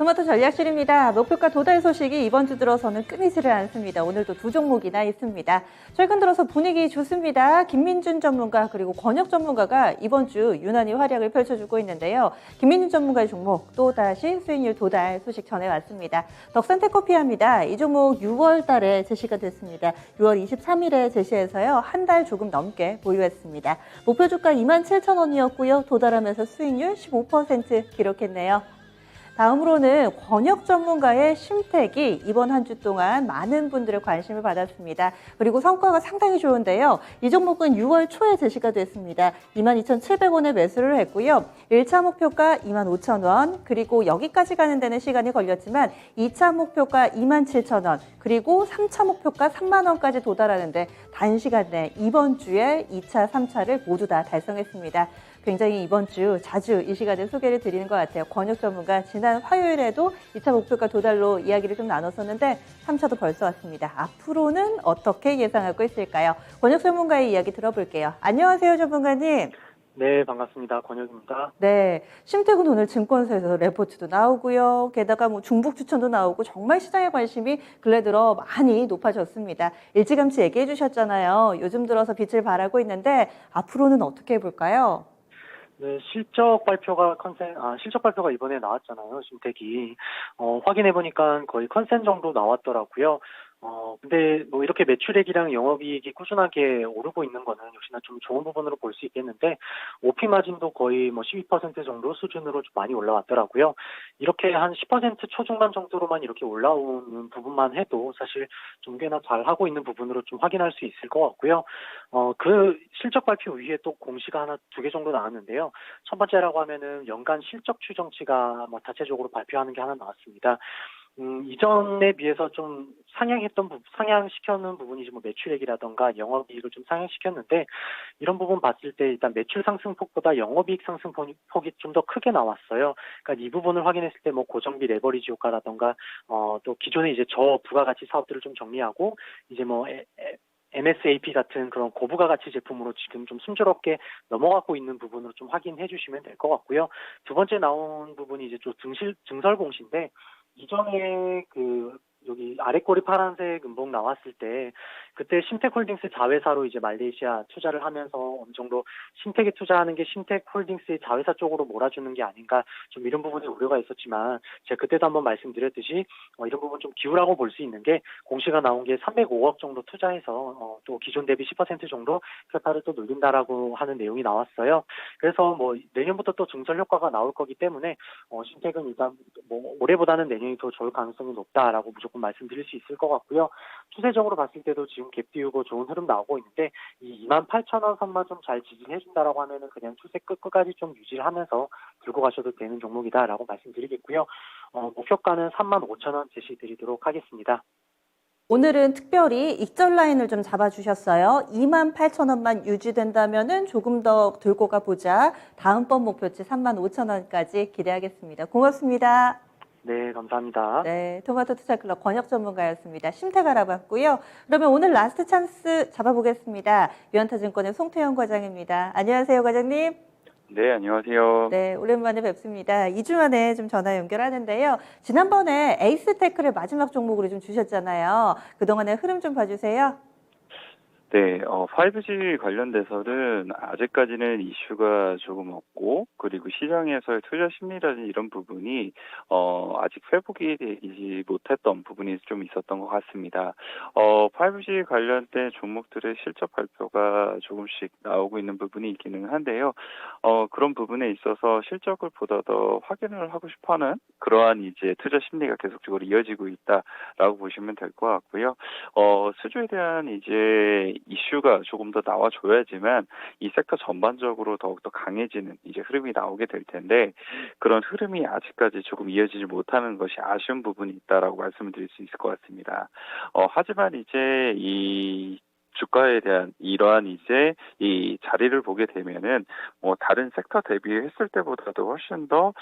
토마토 전략실입니다. 목표가 도달 소식이 이번 주 들어서는 끊이지를 않습니다. 오늘도 두 종목이나 있습니다. 최근 들어서 분위기 좋습니다. 김민준 전문가 그리고 권혁 전문가가 이번 주 유난히 활약을 펼쳐주고 있는데요. 김민준 전문가의 종목 또다시 수익률 도달 소식 전해왔습니다. 덕산테크코피아입니다. 이 종목 6월 달에 제시가 됐습니다. 6월 23일에 제시해서요. 한 달 조금 넘게 보유했습니다. 목표 주가 27,000원이었고요. 도달하면서 수익률 15% 기록했네요. 다음으로는 권혁 전문가의 심택이 이번 한 주 동안 많은 분들의 관심을 받았습니다. 그리고 성과가 상당히 좋은데요. 이 종목은 6월 초에 제시가 됐습니다. 22,700원에 매수를 했고요. 1차 목표가 25,000원, 그리고 여기까지 가는 데는 시간이 걸렸지만 2차 목표가 27,000원, 그리고 3차 목표가 3만 원까지 도달하는데 단시간 내 이번 주에 2차, 3차를 모두 다 달성했습니다. 굉장히 이번 주 자주 이 시간에 소개를 드리는 것 같아요. 권혁 전문가 지난 화요일에도 2차 목표가 도달로 이야기를 좀 나눴었는데 3차도 벌써 왔습니다. 앞으로는 어떻게 예상하고 있을까요? 권혁 전문가의 이야기 들어볼게요. 안녕하세요, 전문가님. 네, 반갑습니다. 권혁입니다. 네, 심택은 오늘 증권사에서 레포트도 나오고요. 게다가 뭐 중복 추천도 나오고 정말 시장의 관심이 근래 들어 많이 높아졌습니다. 일찌감치 얘기해 주셨잖아요. 요즘 들어서 빛을 발하고 있는데 앞으로는 어떻게 해볼까요? 네, 실적 발표가 이번에 나왔잖아요. 신택이. 확인해 보니까 거의 컨센 정도 나왔더라고요. 근데 뭐 이렇게 매출액이랑 영업이익이 꾸준하게 오르고 있는 거는 역시나 좀 좋은 부분으로 볼 수 있겠는데, OP 마진도 거의 뭐 12% 정도 수준으로 좀 많이 올라왔더라고요. 이렇게 한 10% 초중반 정도로만 이렇게 올라오는 부분만 해도 사실 좀 꽤나 잘 하고 있는 부분으로 좀 확인할 수 있을 것 같고요. 그 실적 발표 위에 또 공시가 하나, 두 개 정도 나왔는데요. 첫 번째라고 하면은 연간 실적 추정치가 뭐 자체적으로 발표하는 게 하나 나왔습니다. 이전에 비해서 좀 상향시켜놓은 부분이 뭐 매출액이라던가 영업이익을 좀 상향시켰는데, 이런 부분 봤을 때 일단 매출 상승폭보다 영업이익 상승폭이 좀 더 크게 나왔어요. 그러니까 이 부분을 확인했을 때 뭐 고정비 레버리지 효과라던가, 또 기존에 이제 저부가가치 사업들을 좀 정리하고, 이제 뭐 MSAP 같은 그런 고부가가치 제품으로 지금 좀 순조롭게 넘어가고 있는 부분으로 좀 확인해 주시면 될 것 같고요. 두 번째 나온 부분이 이제 좀 증설 공시인데, 이전에 여기 아래 꼬리 파란색 음봉 나왔을 때, 그때 신텍홀딩스 자회사로 이제 말레이시아 투자를 하면서 어느 정도 신텍에 투자하는 게 신텍홀딩스의 자회사 쪽으로 몰아주는 게 아닌가, 좀 이런 부분에 우려가 있었지만, 제가 그때도 한번 말씀드렸듯이 이런 부분 좀 기우라고 볼 수 있는 게, 공시가 나온 게 305억 정도 투자해서 또 기존 대비 10% 정도 캐파를 또 늘린다라고 하는 내용이 나왔어요. 그래서 뭐 내년부터 또 증설 효과가 나올 거기 때문에 신텍은 일단 뭐 올해보다는 내년이 더 좋을 가능성이 높다라고 무조건 말씀드릴 수 있을 것 같고요. 추세적으로 봤을 때도 지금 갭 띄우고 좋은 흐름 나오고 있는데, 이 28,000원 선만 좀 잘 지지해 준다라고 하면은 그냥 추세 끝까지 좀 유지를 하면서 들고 가셔도 되는 종목이다라고 말씀드리겠고요. 목표가는 35,000원 제시 드리도록 하겠습니다. 오늘은 특별히 익절 라인을 좀 잡아주셨어요. 28,000원만 유지된다면은 조금 더 들고 가보자. 다음번 목표치 35,000원까지 기대하겠습니다. 고맙습니다. 네, 감사합니다. 네, 토마토 투자클럽 권혁 전문가였습니다. 심택 알아봤고요. 그러면 오늘 라스트 찬스 잡아보겠습니다. 유한타증권의 송태영 과장입니다. 안녕하세요, 과장님. 네, 안녕하세요. 네, 오랜만에 뵙습니다. 2주 만에 좀 전화 연결하는데요. 지난번에 에이스테크를 마지막 종목으로 좀 주셨잖아요. 그동안의 흐름 좀 봐주세요. 네, 5G 관련돼서는 아직까지는 이슈가 조금 없고, 그리고 시장에서의 투자 심리라든지 이런 부분이, 아직 회복이 되지 못했던 부분이 좀 있었던 것 같습니다. 5G 관련된 종목들의 실적 발표가 조금씩 나오고 있는 부분이 있기는 한데요. 그런 부분에 있어서 실적을 보다 더 확인을 하고 싶어 하는 그러한 이제 투자 심리가 계속적으로 이어지고 있다라고 보시면 될 것 같고요. 수주에 대한 이제 이슈가 조금 더 나와줘야지만 이 섹터 전반적으로 더욱더 강해지는 이제 흐름이 나오게 될 텐데, 그런 흐름이 아직까지 조금 이어지지 못하는 것이 아쉬운 부분이 있다라고 말씀을 드릴 수 있을 것 같습니다. 하지만 이제 이 주가에 대한 이러한 이제 이 자리를 보게 되면은 다른 섹터 대비했을 때보다도 훨씬 더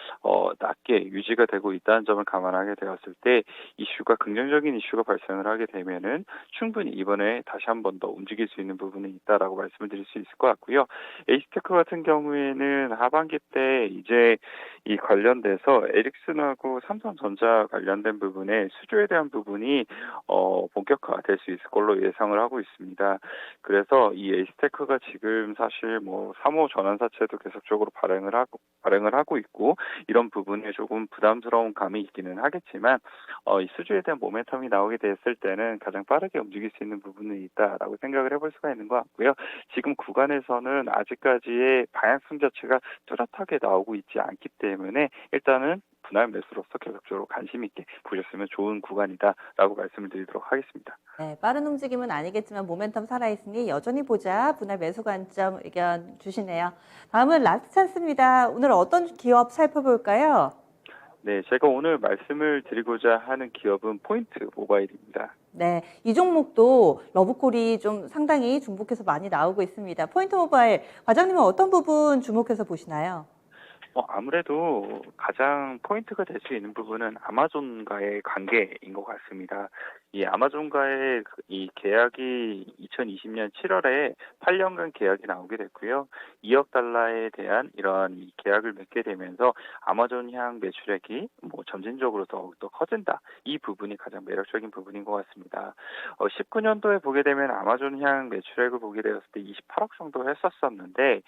낮게 유지가 되고 있다는 점을 감안하게 되었을 때 이슈가 긍정적인 이슈가 발생을 하게 되면은 충분히 이번에 다시 한 번 더 움직일 수 있는 부분이 있다라고 말씀을 드릴 수 있을 것 같고요. 에이스테크 같은 경우에는 하반기 때 이제 이 관련돼서 에릭슨하고 삼성전자 관련된 부분에 수주에 대한 부분이 본격화될 수 있을 걸로 예상을 하고 있습니다. 그래서 이 에이스테크가 지금 사실 3호 전환사채도 계속적으로 발행을 하고 있고 이런 부분에 조금 부담스러운 감이 있기는 하겠지만 이 수주에 대한 모멘텀이 나오게 됐을 때는 가장 빠르게 움직일 수 있는 부분은 있다라고 생각을 해볼 수가 있는 것 같고요. 지금 구간에서는 아직까지의 방향성 자체가 뚜렷하게 나오고 있지 않기 때문에 일단은 분할 매수로서 계속적으로 관심 있게 보셨으면 좋은 구간이다라고 말씀을 드리도록 하겠습니다. 네, 빠른 움직임은 아니겠지만 모멘텀 살아있으니 여전히 보자. 분할 매수 관점 의견 주시네요. 다음은 라스트 찬스입니다. 오늘 어떤 기업 살펴볼까요? 네, 제가 오늘 말씀을 드리고자 하는 기업은 포인트 모바일입니다. 네, 이 종목도 러브콜이 좀 상당히 중복해서 많이 나오고 있습니다. 포인트 모바일, 과장님은 어떤 부분 주목해서 보시나요? 아무래도 가장 포인트가 될 수 있는 부분은 아마존과의 관계인 것 같습니다. 이 아마존과의 이 계약이 2020년 7월에 8년간 계약이 나오게 됐고요. 2억 달러에 대한 이러한 이 계약을 맺게 되면서 아마존 향 매출액이 점진적으로 더욱더 커진다. 이 부분이 가장 매력적인 부분인 것 같습니다. 19년도에 보게 되면 아마존 향 매출액을 보게 되었을 때 28억 정도 했었었는데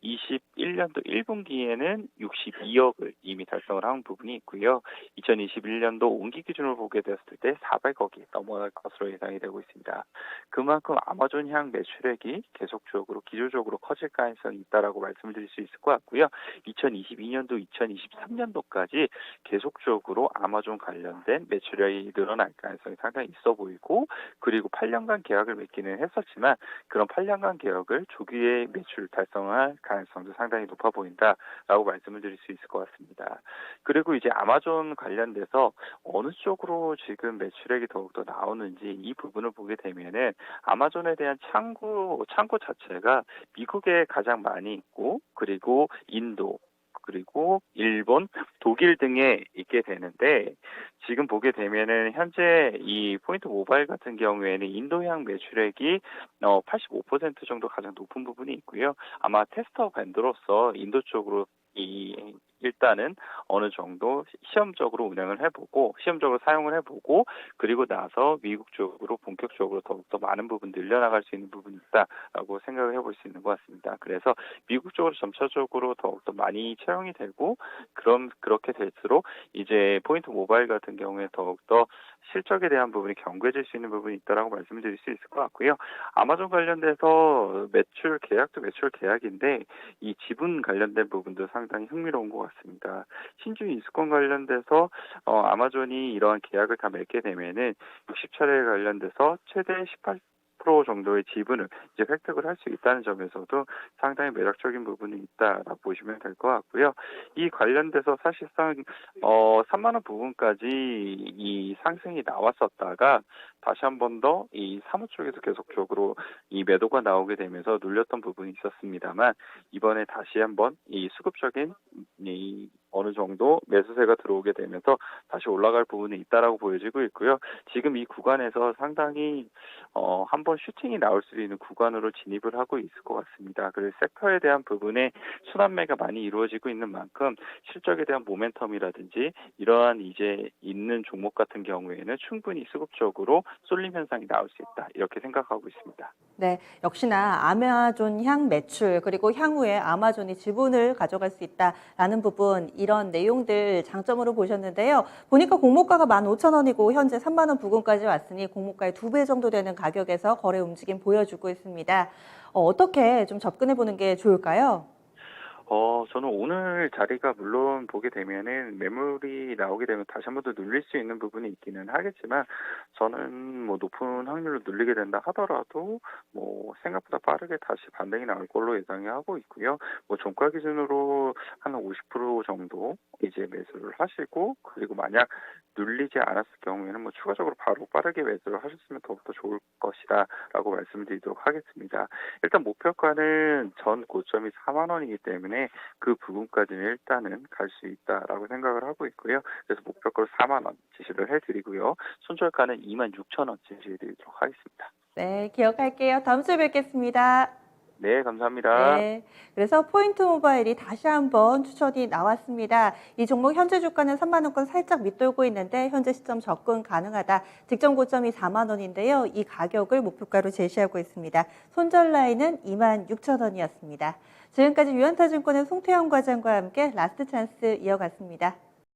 21년도 1분기에는 62억을 이미 달성을 한 부분이 있고요. 2021년도 온기 기준으로 보게 되었을 때 400억이 넘어갈 것으로 예상이 되고 있습니다. 그만큼 아마존 향 매출액이 계속적으로 기조적으로 커질 가능성이 있다라고 말씀을 드릴 수 있을 것 같고요. 2022년도, 2023년도까지 계속적으로 아마존 관련된 매출액이 늘어날 가능성이 상당히 있어 보이고 그리고 8년간 계약을 맺기는 했었지만 그런 8년간 계약을 조기에 매출 달성할 가능성도 상당히 높아 보인다라고 말씀을 드릴 수 있을 것 같습니다. 그리고 이제 아마존 관련돼서 어느 쪽으로 지금 매출액이 더욱더 나오는지 이 부분을 보게 되면은 아마존에 대한 창구 자체가 미국에 가장 많이 있고 그리고 인도 그리고 일본, 독일 등에 있게 되는데 지금 보게 되면은 현재 이 포인트 모바일 같은 경우에는 인도향 매출액이 85% 정도 가장 높은 부분이 있고요. 아마 테스터 밴드로서 인도 쪽으로 일단은 어느 정도 시험적으로 운영을 해보고 시험적으로 사용을 해보고 그리고 나서 미국 쪽으로 본격적으로 더욱더 많은 부분 늘려나갈 수 있는 부분이 있다라고 생각을 해볼 수 있는 것 같습니다. 그래서 미국 쪽으로 점차적으로 더욱더 많이 채용이 되고 그렇게 될수록 이제 포인트 모바일 같은 경우에 더욱더 실적에 대한 부분이 견고해질 수 있는 부분이 있다라고 말씀을 드릴 수 있을 것 같고요. 아마존 관련돼서 매출 계약도 매출 계약인데 이 지분 관련된 부분도 상당히 흥미로운 것 같습니다. 신주 인수권 관련돼서 아마존이 이러한 계약을 다 맺게 되면은 60차례에 관련돼서 최대 18% 정도의 지분을 이제 획득을 할 수 있다는 점에서도 상당히 매력적인 부분이 있다라고 보시면 될 것 같고요. 이 관련돼서 사실상 3만 원 부분까지 이 상승이 나왔었다가 다시 한 번 더 이 사무 쪽에서 계속적으로 이 매도가 나오게 되면서 눌렸던 부분이 있었습니다만 이번에 다시 한번 이 수급적인 이 어느 정도 매수세가 들어오게 되면서 다시 올라갈 부분이 있다라고 보여지고 있고요. 지금 이 구간에서 상당히 한번 슈팅이 나올 수 있는 구간으로 진입을 하고 있을 것 같습니다. 그래서 섹터에 대한 부분에 순환매가 많이 이루어지고 있는 만큼 실적에 대한 모멘텀이라든지 이러한 이제 있는 종목 같은 경우에는 충분히 수급적으로 쏠림 현상이 나올 수 있다. 이렇게 생각하고 있습니다. 네, 역시나 아마존 향 매출 그리고 향후에 아마존이 지분을 가져갈 수 있다라는 부분 이런 내용들 장점으로 보셨는데요. 보니까 공모가가 15,000원이고 현재 3만 원 부근까지 왔으니 공모가의 2배 정도 되는 가격에서 거래 움직임 보여주고 있습니다. 어떻게 좀 접근해 보는 게 좋을까요? 저는 오늘 자리가 물론 보게 되면은 매물이 나오게 되면 다시 한 번 더 눌릴 수 있는 부분이 있기는 하겠지만 저는 뭐 높은 확률로 눌리게 된다 하더라도 뭐 생각보다 빠르게 다시 반등이 나올 걸로 예상이 하고 있고요. 뭐 종가 기준으로 한 50% 정도 이제 매수를 하시고 그리고 만약 눌리지 않았을 경우에는 뭐 추가적으로 바로 빠르게 매수를 하셨으면 더욱더 좋을 것이다라고 말씀드리도록 하겠습니다. 일단 목표가는 전 고점이 4만 원이기 때문에 그 부분까지는 일단은 갈 수 있다라고 생각을 하고 있고요. 그래서 목표가로 4만 원 지시를 해드리고요. 손절가는 2만 6천 원 지시해드리도록 하겠습니다. 네, 기억할게요. 다음 주에 뵙겠습니다. 네, 감사합니다. 네, 그래서 포인트 모바일이 다시 한번 추천이 나왔습니다. 이 종목 현재 주가는 3만 원권 살짝 밑돌고 있는데 현재 시점 접근 가능하다. 직전 고점이 4만 원인데요. 이 가격을 목표가로 제시하고 있습니다. 손절 라인은 2만 6천 원이었습니다. 지금까지 유한타증권의 송태영 과장과 함께 라스트 찬스 이어갔습니다.